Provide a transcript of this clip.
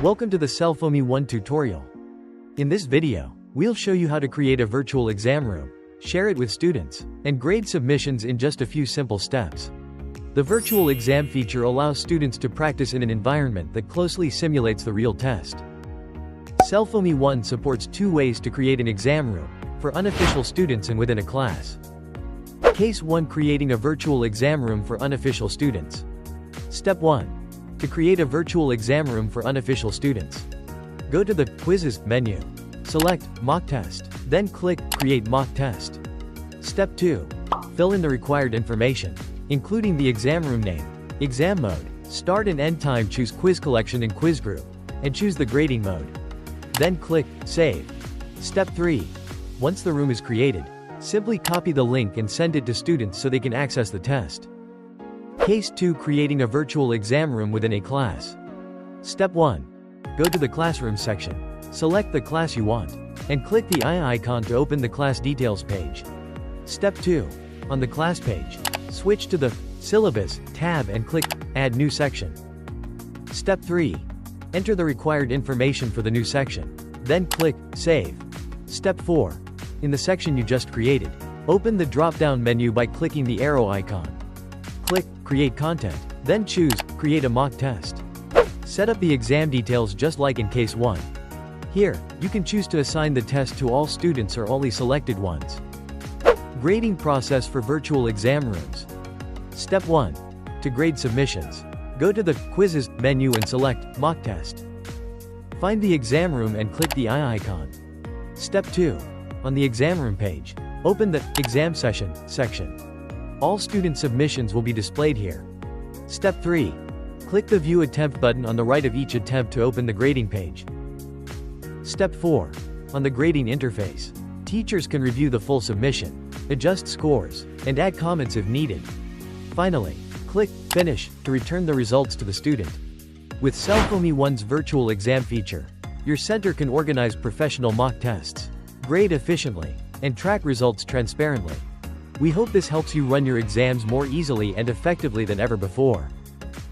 Welcome to the Selfomy One tutorial. In this video, we'll show you how to create a virtual exam room, share it with students, and grade submissions in just a few simple steps. The virtual exam feature allows students to practice in an environment that closely simulates the real test. Selfomy One supports two ways to create an exam room, for unofficial students and within a class. Case 1: Creating a virtual exam room for unofficial students. Step 1. To create a virtual exam room for unofficial students, go to the Quizzes menu. Select Mock Test, then click Create Mock Test. Step 2. Fill in the required information, including the exam room name, exam mode, start and end time. Choose Quiz Collection and Quiz Group, and choose the grading mode. Then click Save. Step 3. Once the room is created, simply copy the link and send it to students so they can access the test. Case 2: Creating a virtual exam room within a class. Step 1. Go to the Classroom section, select the class you want, and click the eye icon to open the class details page. Step 2. On the class page, switch to the Syllabus tab and click Add New Section. Step 3. Enter the required information for the new section, then click Save. Step 4. In the section you just created, open the drop-down menu by clicking the arrow icon. Click Create Content, then choose Create a Mock Test. Set up the exam details just like in Case 1. Here, you can choose to assign the test to all students or only selected ones. Grading process for virtual exam rooms. Step 1. To grade submissions, go to the Quizzes menu and select Mock Test. Find the exam room and click the eye icon. Step 2. On the exam room page, open the Exam Session section. All student submissions will be displayed here. Step 3. Click the View Attempt button on the right of each attempt to open the grading page. Step 4. On the grading interface, teachers can review the full submission, adjust scores, and add comments if needed. Finally, click Finish to return the results to the student. With Selfomy One's virtual exam feature, your center can organize professional mock tests, grade efficiently, and track results transparently. We hope this helps you run your exams more easily and effectively than ever before.